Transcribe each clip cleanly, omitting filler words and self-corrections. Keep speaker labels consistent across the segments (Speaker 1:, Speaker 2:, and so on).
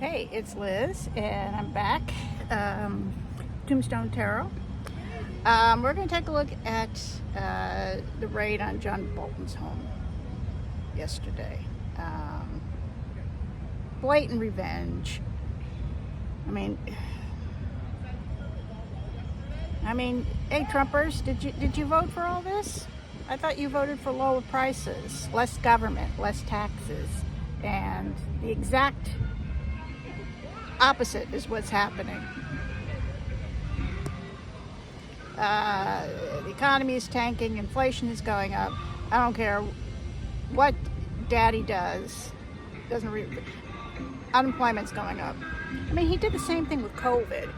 Speaker 1: Hey, it's Liz, and I'm back. Tombstone Tarot. We're going to take a look at the raid on John Boltin's home yesterday. Blatant revenge. I mean, hey Trumpers, did you vote for all this? I thought you voted for lower prices, less government, less taxes, and the exact opposite is what's happening. The economy is tanking, inflation is going up. I don't care what daddy does, unemployment's going up. I mean, he did the same thing with COVID.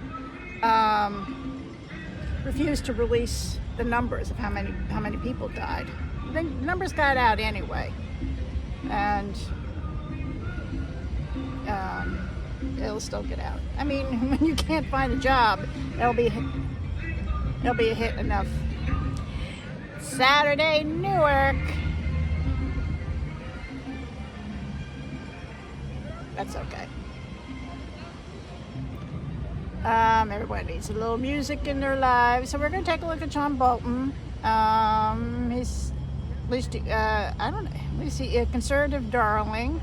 Speaker 1: Refused to release the numbers of how many people died. The numbers got out anyway, and it'll still get out. I mean, when you can't find a job, it'll be a hit enough. Saturday, Newark. That's okay. Everybody needs a little music in their lives, so we're going to take a look at John Boltin. He's at least he a conservative darling.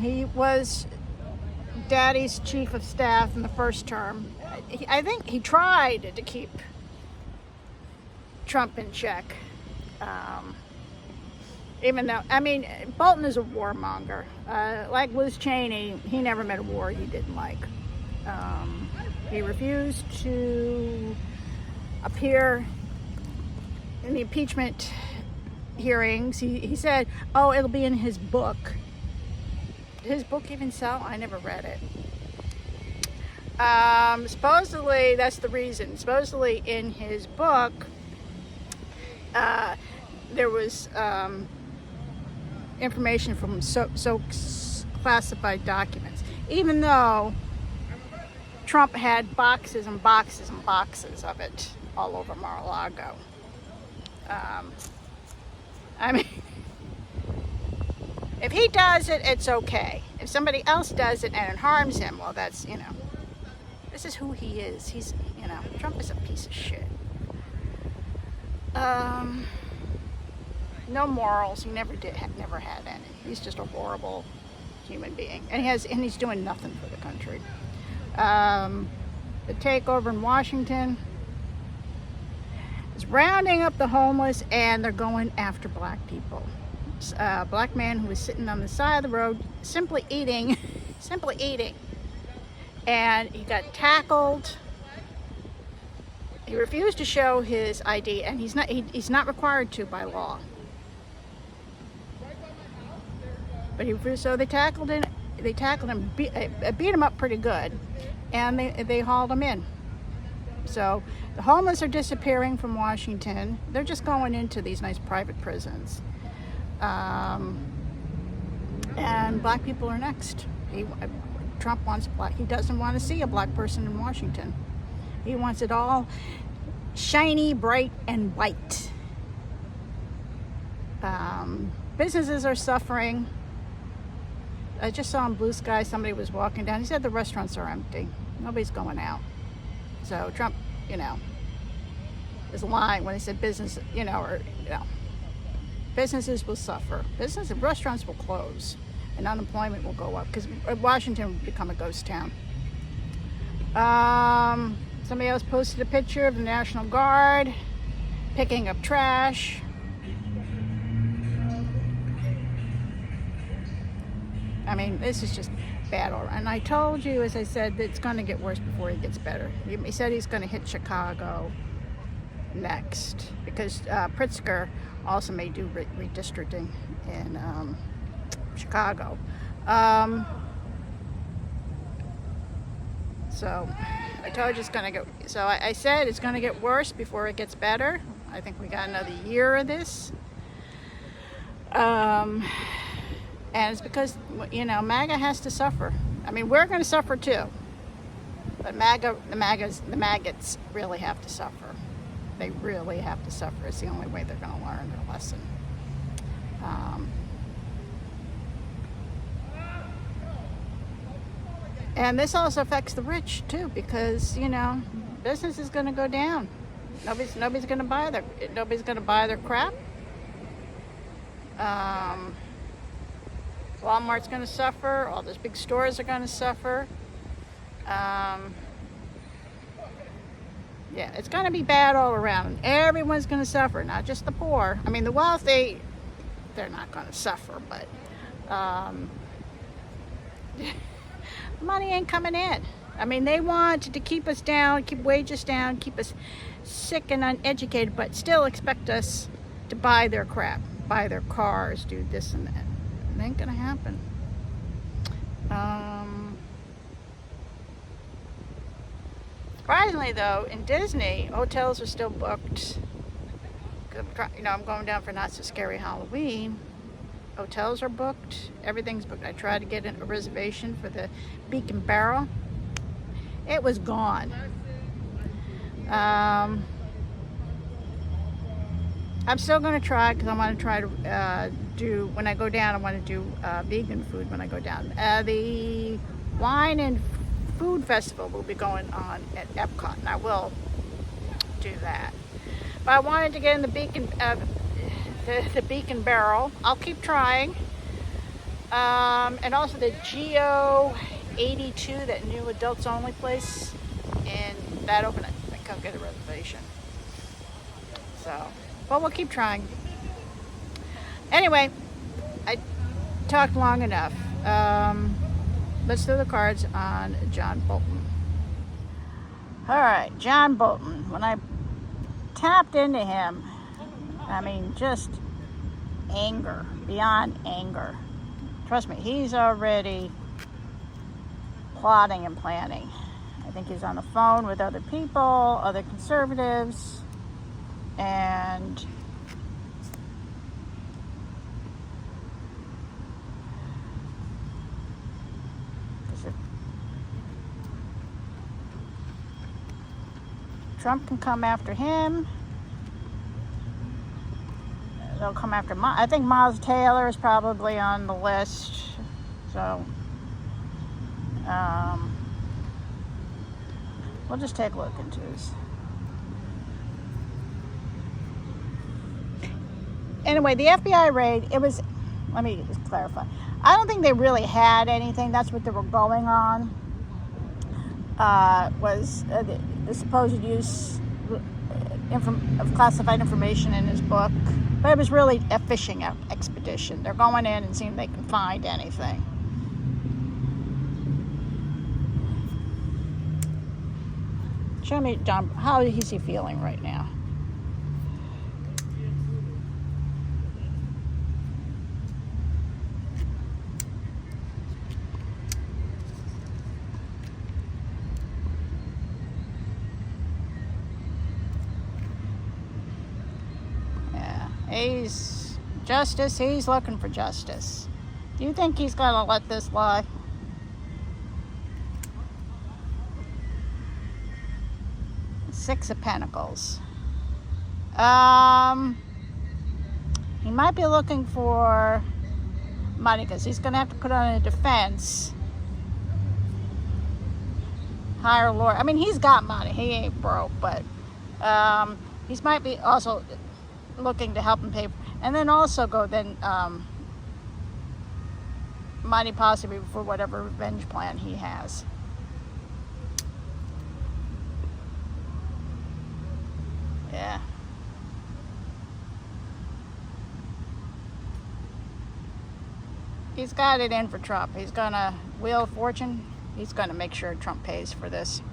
Speaker 1: He was Daddy's chief of staff in the first term. I think he tried to keep Trump in check. Even though, Bolton is a warmonger. Like Liz Cheney, he never met a war he didn't like. He refused to appear in the impeachment hearings. He said, oh, it'll be in his book. Did his book even sell? I never read it. Supposedly, that's the reason. Supposedly, in his book, there was information from so classified documents. Even though Trump had boxes and boxes and boxes of it all over Mar-a-Lago. If he does it, it's okay. If somebody else does it and it harms him, well, that's, this is who he is. He's, Trump is a piece of shit. No morals. He never had any. He's just a horrible human being. And he's doing nothing for the country. The takeover in Washington is rounding up the homeless, and they're going after black people. A black man who was sitting on the side of the road simply eating, and he got tackled. He refused to show his ID, and he's not required to by law. But he refused, so they tackled him. Beat him up pretty good, and they hauled him in. So the homeless are disappearing from Washington. They're just going into these nice private prisons. And black people are next. Trump wants he doesn't want to see a black person in Washington. He wants it all shiny, bright, and white. Businesses are suffering. I just saw in Blue Sky, somebody was walking down. He said the restaurants are empty. Nobody's going out. So Trump, is lying when he said business, businesses will suffer. Restaurants will close, and unemployment will go up because Washington will become a ghost town. Somebody else posted a picture of the National Guard picking up trash. This is just bad. And I told you, as I said, that it's going to get worse before he gets better. He said he's going to hit Chicago next because Pritzker also may do redistricting in Chicago. So I told you it's going to get. So I said it's going to get worse before it gets better. I think we got another year of this. And it's because, MAGA has to suffer. We're going to suffer too. But the maggots really have to suffer. They really have to suffer. It's the only way they're going to learn their lesson. And this also affects the rich too, because business is going to go down. Nobody's going to buy their crap. Walmart's going to suffer. All those big stores are going to suffer. Yeah, it's going to be bad all around. Everyone's going to suffer, not just the poor. I mean, the wealthy, they're not going to suffer, but money ain't coming in. I mean, they want to keep us down, keep wages down, keep us sick and uneducated, but still expect us to buy their crap, buy their cars, do this and that. It ain't gonna happen. Surprisingly though, in Disney, hotels are still booked. I'm going down for Not So Scary Halloween. Hotels are booked. Everything's booked. I tried to get a reservation for the Beak and Barrel. It was gone. I'm still going to try, because I want to try to do, when I go down, I want to do vegan food when I go down. The Wine and Food Festival will be going on at Epcot, and I will do that. But I wanted to get in the Beak and Barrel. I'll keep trying. And also the Geo 82, that new adults only place, and that open. I think I'll get a reservation. So, but we'll keep trying. Anyway, I talked long enough. Let's throw the cards on John Boltin. All right, John Boltin. When I tapped into him, I mean, just anger, beyond anger. Trust me, he's already plotting and planning. I think he's on the phone with other people, other conservatives, and Trump can come after him. They'll come after I think Miles Taylor is probably on the list. So we'll just take a look into this. Anyway, the FBI raid, it was, let me just clarify. I don't think they really had anything. That's what they were going on. Was the supposed use of classified information in his book. But it was really a fishing expedition. They're going in and seeing if they can find anything. Show me, John, how is he feeling right now? He's justice. He's looking for justice. Do you think he's going to let this lie? Six of Pentacles. He might be looking for money, because he's going to have to put on a defense. Hire a lawyer. I mean, he's got money. He ain't broke, but he might be also looking to help him pay, and then also money possibly for whatever revenge plan he has. Yeah. He's got it in for Trump. He's gonna Wheel of Fortune. He's gonna make sure Trump pays for this.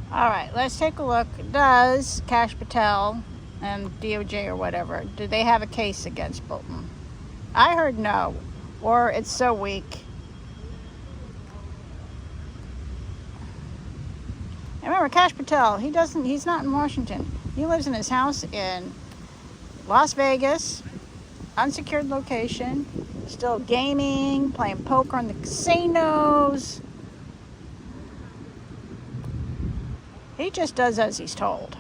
Speaker 1: All right, let's take a look. Does Kash Patel and DOJ or whatever, do they have a case against Bolton? I heard no, or it's so weak. And remember, Kash Patel, he's not in Washington. He lives in his house in Las Vegas, unsecured location, still gaming, playing poker in the casinos. He just does as he's told.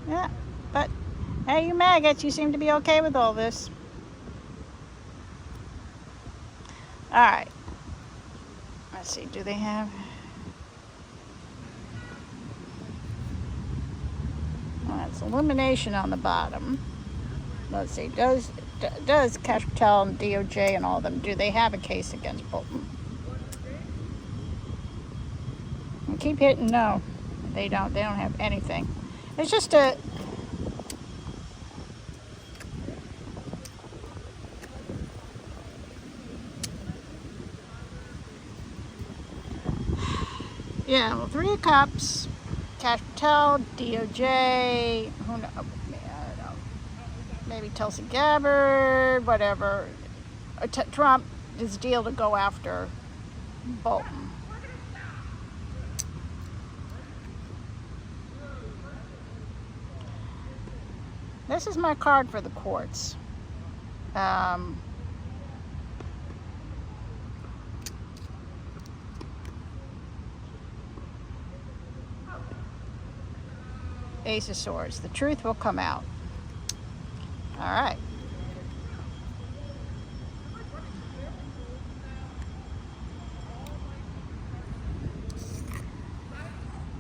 Speaker 1: Yeah, Hey, you maggots, you seem to be okay with all this. All right. Let's see, do they have... Well, it's illumination on the bottom. Let's see, does Kash Patel and DOJ and all of them, do they have a case against Bolton? I keep hitting no. They don't have anything. It's just a... Yeah, well, 3 of Cups, Kash Patel, DOJ, who knows, I don't know, maybe Tulsi Gabbard, whatever. Trump, his deal to go after Bolton. This is my card for the courts. Ace of Swords. The truth will come out. All right.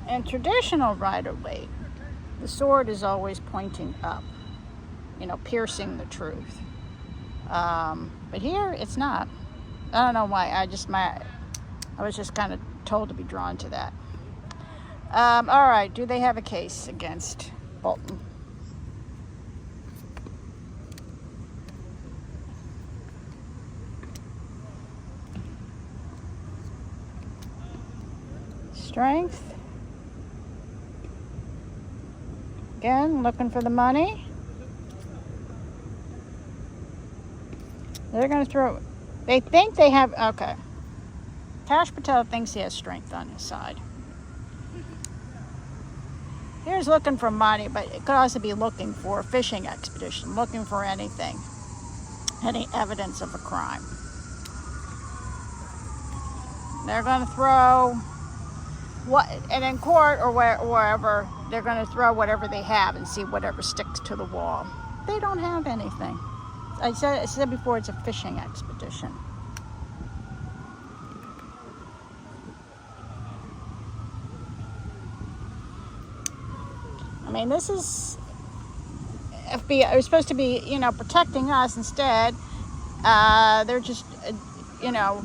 Speaker 1: In traditional Rider-Waite, the sword is always pointing up, you know, piercing the truth. But here, it's not. I don't know why. I was just kind of told to be drawn to that. All right, do they have a case against Bolton? Strength. Again, looking for the money. They're going to throw... They think they have... Okay. Kash Patel thinks he has strength on his side. Here's looking for money, but it could also be looking for a fishing expedition, looking for anything, any evidence of a crime. They're going to throw what, and in court or wherever, they're going to throw whatever they have and see whatever sticks to the wall. They don't have anything. I said before, it's a fishing expedition. I mean, this is FBI. It was supposed to be, you know, protecting us. Instead, they're just, you know,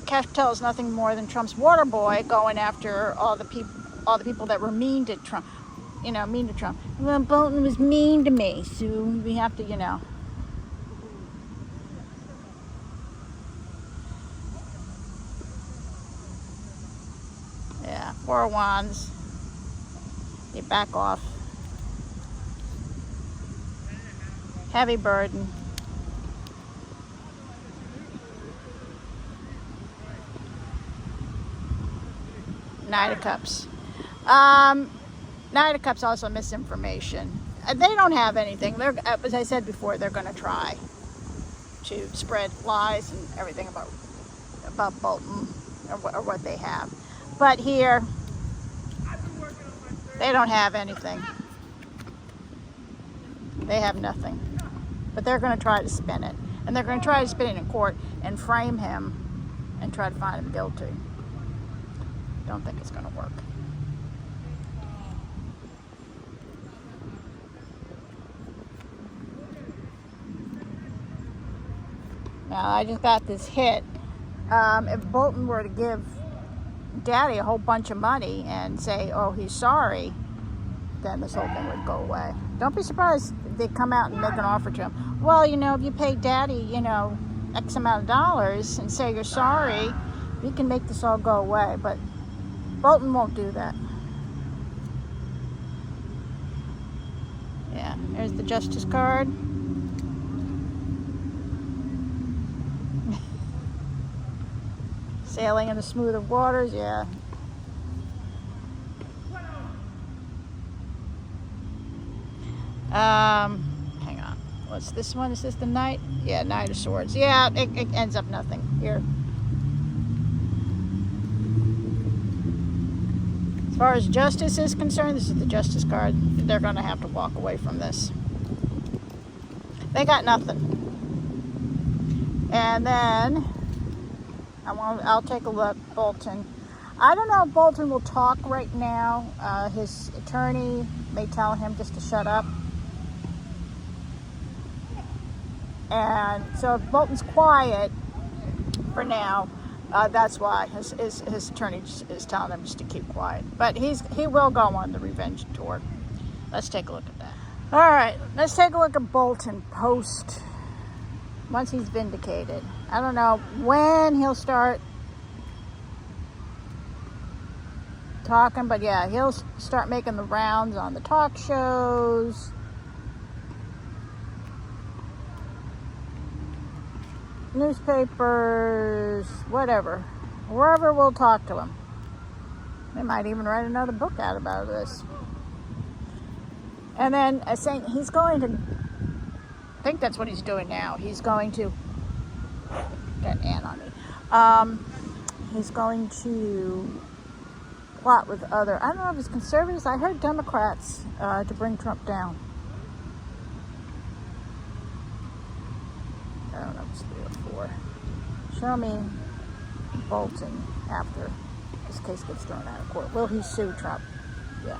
Speaker 1: Kash Patel is nothing more than Trump's water boy, going after all the people that were mean to Trump. You know, mean to Trump. Well, Bolton was mean to me, so we have to, you know. Yeah, 4 of Wands. You back off. Heavy burden. Knight of Cups. Knight of Cups also misinformation. They don't have anything. They're, as I said before, they're going to try to spread lies and everything about Bolton or what they have. But here, they don't have anything. They have nothing. But they're going to try to spin it. And they're going to try to spin it in court and frame him and try to find him guilty. Don't think it's going to work. Now, I just got this hit. If Bolton were to give Daddy a whole bunch of money and say, oh, he's sorry, then this whole thing would go away. Don't be surprised if they come out and make an offer to him. Well, you know, if you pay Daddy, you know, X amount of dollars and say you're sorry, we can make this all go away. But Bolton won't do that. Yeah, there's the Justice card. Sailing in the smoother waters, yeah. Hang on. What's this one? Is this the Knight? Yeah, Knight of Swords. Yeah, it ends up nothing. Here. As far as justice is concerned, this is the justice card. They're going to have to walk away from this. They got nothing. And then I'll take a look. Bolton. I don't know if Bolton will talk right now. His attorney may tell him just to shut up. And so if Bolton's quiet for now, that's why his attorney is telling him just to keep quiet. But he will go on the revenge tour. Let's take a look at that. All right, let's take a look at Bolton post once he's vindicated. I don't know when he'll start talking, but yeah, he'll start making the rounds on the talk shows. Newspapers, whatever. Wherever we'll talk to him. They might even write another book out about this. And then saying he's going to, I think that's what he's doing now. He's going to, got an ant on me. He's going to plot with other, I don't know if it's conservatives. I heard Democrats to bring Trump down. I don't know if it's 3 or 4. Show me Bolton after this case gets thrown out of court. Will he sue Trump? Yeah.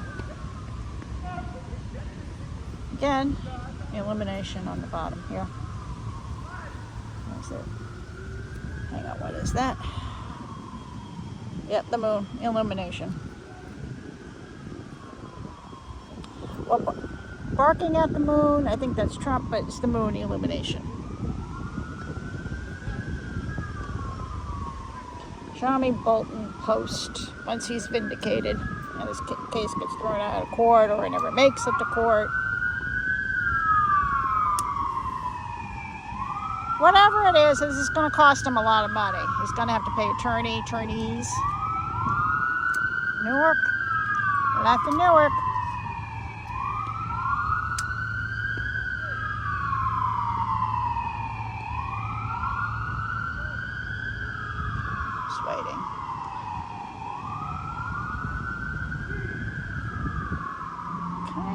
Speaker 1: Again, elimination on the bottom here. That's it. Hang on, what is that? Yep, the moon. Illumination. Well, barking at the moon, I think that's Trump, but it's the moon illumination. Show me Bolton post once he's vindicated and his case gets thrown out of court or he never makes it to court. Whatever it is, this is going to cost him a lot of money. He's going to have to pay attorneys. Newark. Left in Newark. Just waiting. Okay.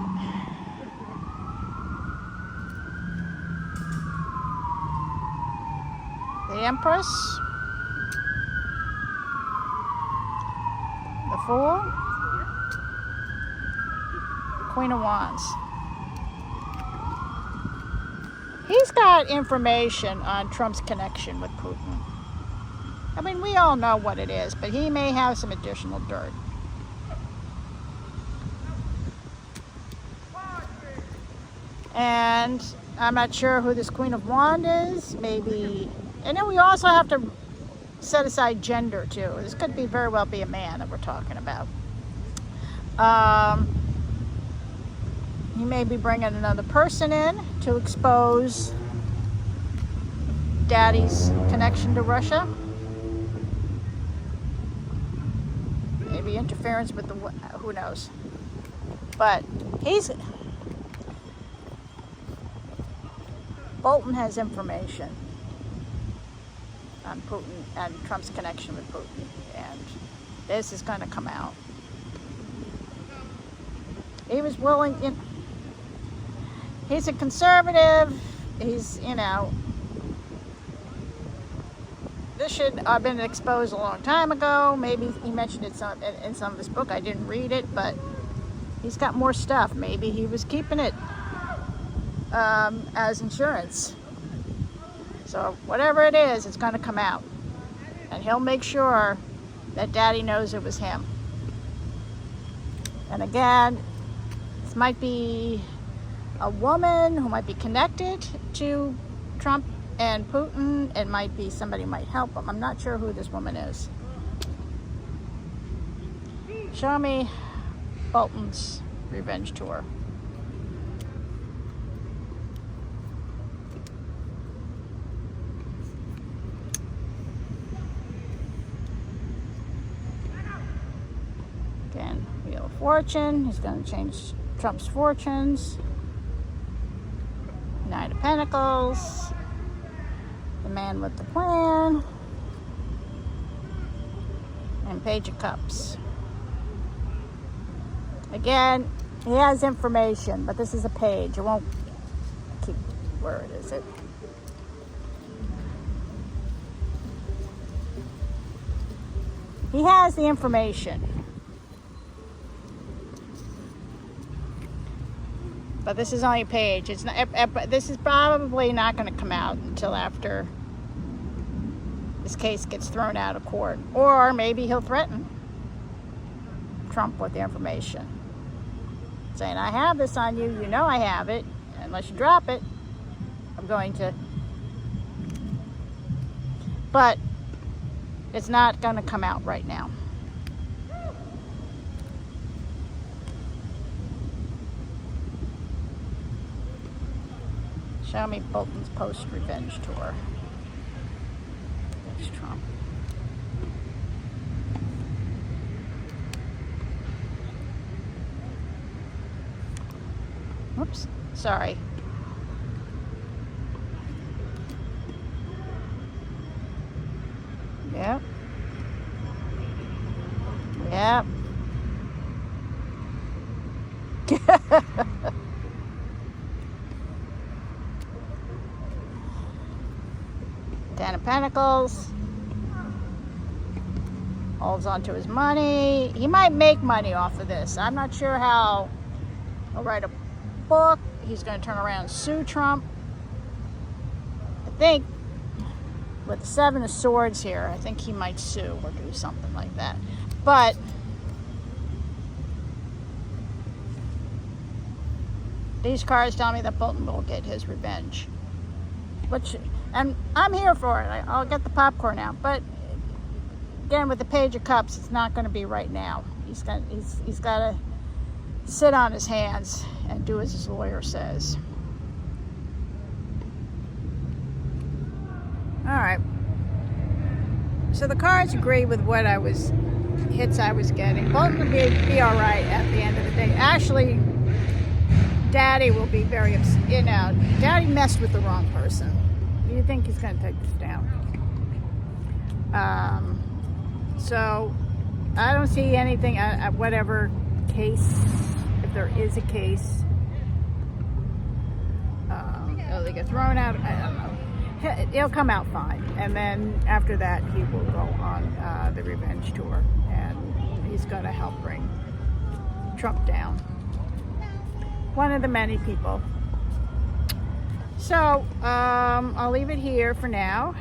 Speaker 1: The Empress, the Fool, Queen of Wands. He's got information on Trump's connection with Putin. I mean, we all know what it is, but he may have some additional dirt. And I'm not sure who this Queen of Wands is. Maybe. And then we also have to set aside gender too. This could be very well be a man that we're talking about. He may be bringing another person in to expose Daddy's connection to Russia. Maybe interference with the, who knows. But Bolton has information on Putin and Trump's connection with Putin, and this is going to come out. He was willing, he's a conservative, he's, this should have been exposed a long time ago. Maybe he mentioned it in some of his book. I didn't read it, but he's got more stuff. Maybe he was keeping it as insurance. So whatever it is, it's going to come out. And he'll make sure that Daddy knows it was him. And again, this might be a woman who might be connected to Trump and Putin. It might be somebody who might help him. I'm not sure who this woman is. Show me Bolton's revenge tour. Again, Wheel of Fortune. He's going to change Trump's fortunes. Knight of Pentacles. The Man with the Plan. And Page of Cups. Again, he has information, but this is a page. It won't keep, where is it? He has the information. But this is only a page. It's not, this is probably not going to come out until after this case gets thrown out of court. Or maybe he'll threaten Trump with the information, saying, I have this on you, you know I have it, unless you drop it, I'm going to. But it's not going to come out right now. Show me Bolton's post-revenge tour. That's Trump. Whoops, sorry. Yep. Yep. Ten of Pentacles. Holds on to his money. He might make money off of this. I'm not sure how. He'll write a book. He's going to turn around and sue Trump. I think with the Seven of Swords here, I think he might sue or do something like that. But these cards tell me that Bolton will get his revenge. And I'm here for it. I'll get the popcorn out. But again, with the Page of Cups, it's not going to be right now. He's got to sit on his hands and do as his lawyer says. All right. So the cards agree with what hits I was getting. Bolton will be all right at the end of the day. Actually, Daddy will be very upset. You know, Daddy messed with the wrong person. You think he's going to take this down? So I don't see anything. Whatever case, if there is a case, they get thrown out. I don't know. He'll come out fine, and then after that, he will go on the revenge tour, and he's going to help bring Trump down. One of the many people. So I'll leave it here for now.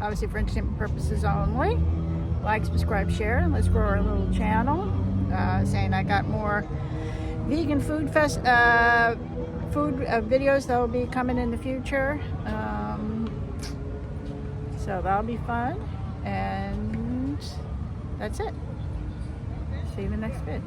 Speaker 1: Obviously for entertainment purposes only. Like, subscribe, share, and let's grow our little channel. Saying I got more vegan food videos that will be coming in the future. So that'll be fun. And that's it. See you in the next vid.